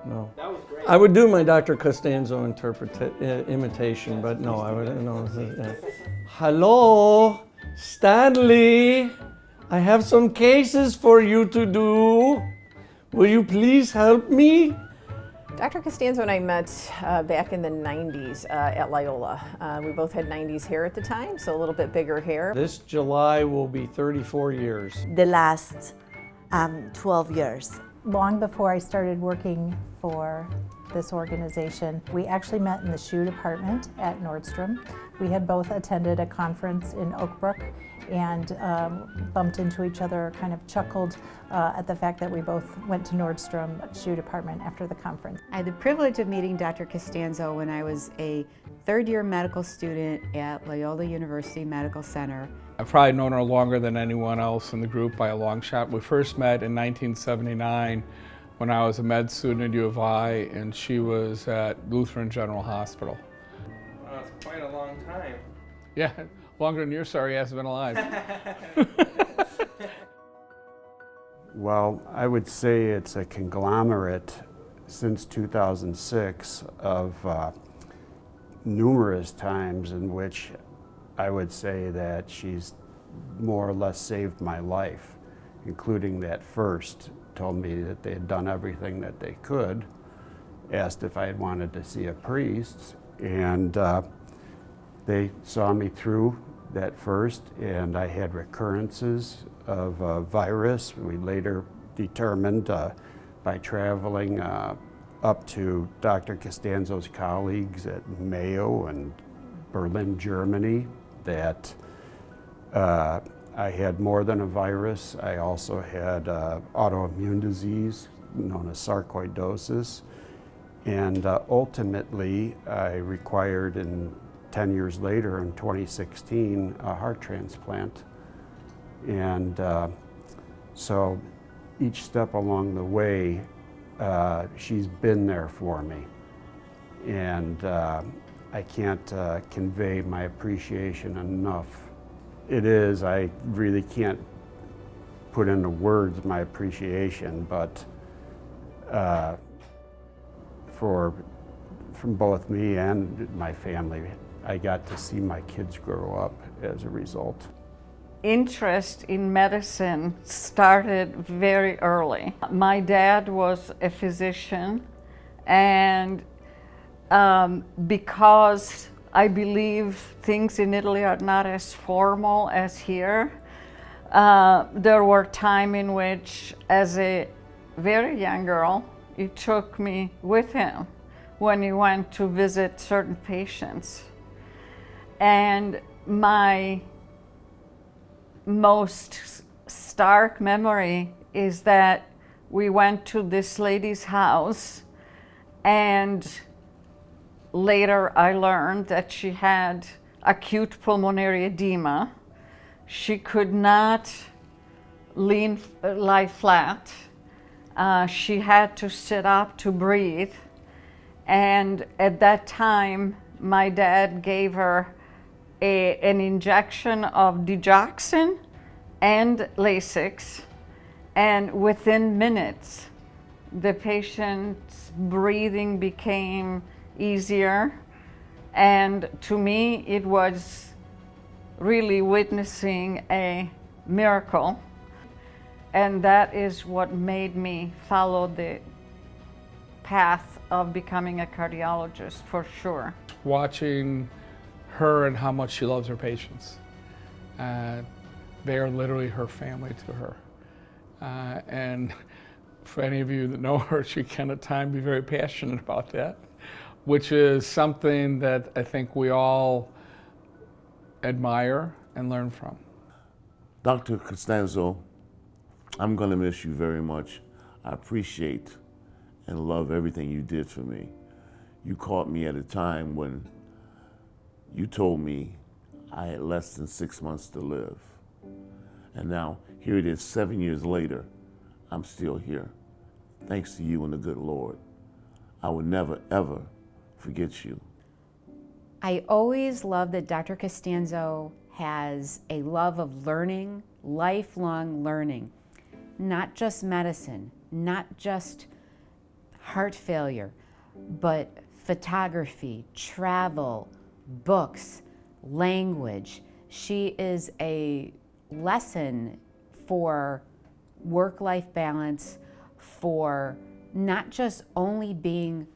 No. That was great. I would do my Dr. Costanzo imitation, but no, I would. No. Hello, Stanley. I have some cases for you to do. Will you please help me? Dr. Costanzo and I met back in the 90s at Loyola. We both had 90s hair at the time, so a little bit bigger hair. This July will be 34 years. The last 12 years. Long before I started working for this organization, we actually met in the shoe department at Nordstrom. We had both attended a conference in Oak Brook and bumped into each other, kind of chuckled at the fact that we both went to Nordstrom shoe department after the conference. I had the privilege of meeting Dr. Costanzo when I was a third-year medical student at Loyola University Medical Center. I've probably known her longer than anyone else in the group by a long shot. We first met in 1979 when I was a med student at U of I, and she was at Lutheran General Hospital. Wow, it's quite a long time. Yeah, longer than your sorry ass has been alive. Well, I would say it's a conglomerate since 2006 of numerous times in which I would say that she's more or less saved my life, including that first. Told me that they had done everything that they could, asked if I had wanted to see a priest, and they saw me through that first, and I had recurrences of a virus. We later determined by traveling up to Dr. Costanzo's colleagues at Mayo and Berlin, Germany, that I had more than a virus. I also had autoimmune disease known as sarcoidosis. And ultimately, I required 10 years later, in 2016, a heart transplant. And so each step along the way, she's been there for me. And I can't convey my appreciation enough. It is, I really can't put into words my appreciation, but from both me and my family, I got to see my kids grow up as a result. Interest in medicine started very early. My dad was a physician, and because I believe things in Italy are not as formal as here, there were times in which, as a very young girl, he took me with him when he went to visit certain patients. And my most stark memory is that we went to this lady's house, and later I learned that she had acute pulmonary edema. She could not lie flat. She had to sit up to breathe. And at that time, my dad gave her an injection of digoxin and Lasix, and within minutes, the patient's breathing became easier. And to me, it was really witnessing a miracle. And that is what made me follow the path of becoming a cardiologist, for sure. Watching her and how much she loves her patients. They are literally her family to her. And for any of you that know her, she can at times be very passionate about that, which is something that I think we all admire and learn from. Dr. Costanzo, I'm going to miss you very much. I appreciate and love everything you did for me. You caught me at a time when you told me I had less than 6 months to live. And now, here it is 7 years later, I'm still here. Thanks to you and the good Lord. I would never, ever forget you. I always love that Dr. Costanzo has a love of learning, lifelong learning, not just medicine, not just heart failure, but photography, travel, books, language. She is a lesson for work-life balance, for not just only being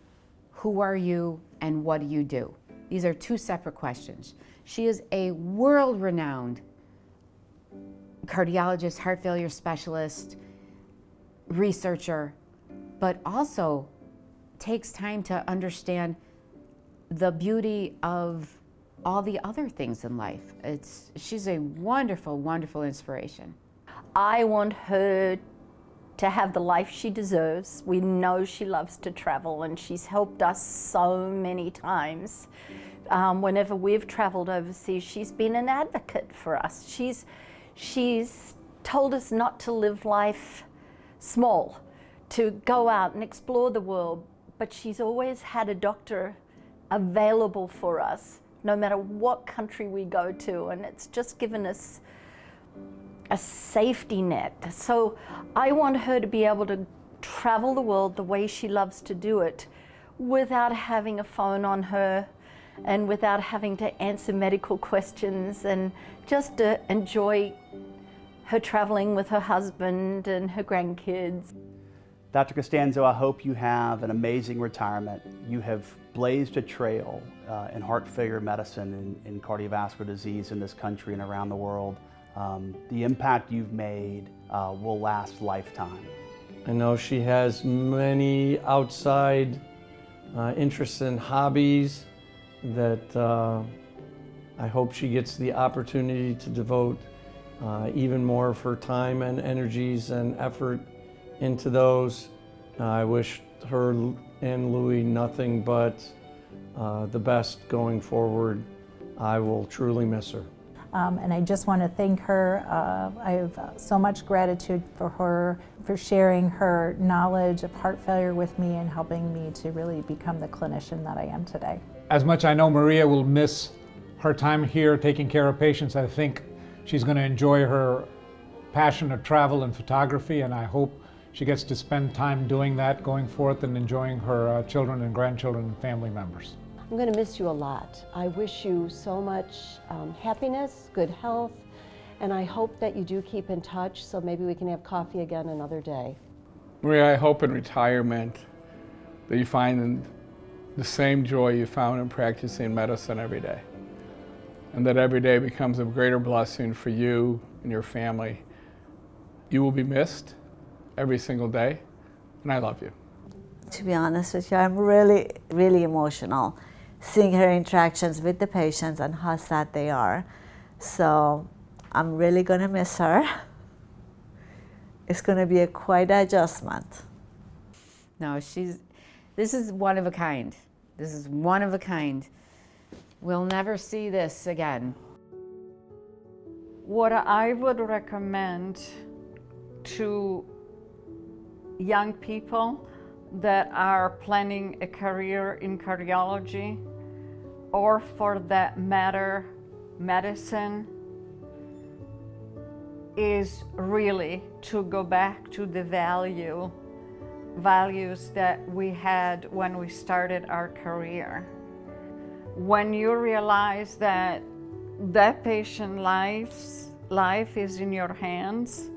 who are you and what do you do. These are two separate questions. She is a world-renowned cardiologist, heart failure specialist, researcher, but also takes time to understand the beauty of all the other things in life. She's a wonderful, wonderful inspiration. I want her to have the life she deserves. We know she loves to travel, and she's helped us so many times. Whenever we've traveled overseas, she's been an advocate for us. She's told us not to live life small, to go out and explore the world, but she's always had a doctor available for us, no matter what country we go to, and it's just given us a safety net. So I want her to be able to travel the world the way she loves to do it, without having a phone on her and without having to answer medical questions, and just to enjoy her traveling with her husband and her grandkids. Dr. Costanzo, I hope you have an amazing retirement. You have blazed a trail in heart failure medicine and cardiovascular disease in this country and around the world. The impact you've made will last a lifetime. I know she has many outside interests and hobbies that I hope she gets the opportunity to devote even more of her time and energies and effort into those. I wish her and Louis nothing but the best going forward. I will truly miss her. And I just want to thank her. I have so much gratitude for her, for sharing her knowledge of heart failure with me and helping me to really become the clinician that I am today. As much I know Maria will miss her time here taking care of patients, I think she's going to enjoy her passion of travel and photography, and I hope she gets to spend time doing that going forth and enjoying her children and grandchildren and family members. I'm going to miss you a lot. I wish you so much happiness, good health, and I hope that you do keep in touch, so maybe we can have coffee again another day. Maria, I hope in retirement that you find the same joy you found in practicing medicine every day, and that every day becomes a greater blessing for you and your family. You will be missed every single day, and I love you. To be honest with you, I'm really, really emotional seeing her interactions with the patients and how sad they are. So I'm really going to miss her. It's going to be quite an adjustment. No, this is one of a kind. This is one of a kind. We'll never see this again. What I would recommend to young people that are planning a career in cardiology, or for that matter, medicine, is really to go back to the values that we had when we started our career. When you realize that that patient life is in your hands,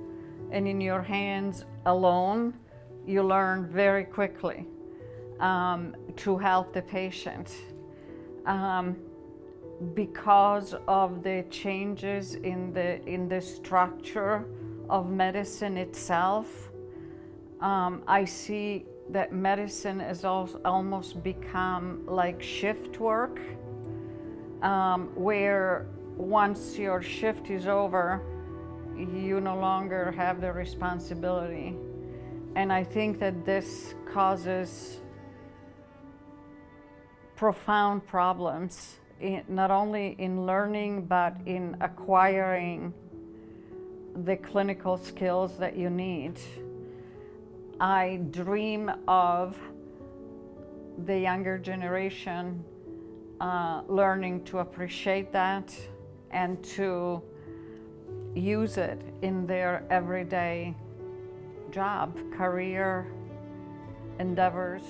and in your hands alone, you learn very quickly to help the patient. Because of the changes in the structure of medicine itself, I see that medicine has almost become like shift work, where once your shift is over, you no longer have the responsibility. And I think that this causes profound problems, not only in learning, but in acquiring the clinical skills that you need. I dream of the younger generation learning to appreciate that and to use it in their everyday job, career, endeavors.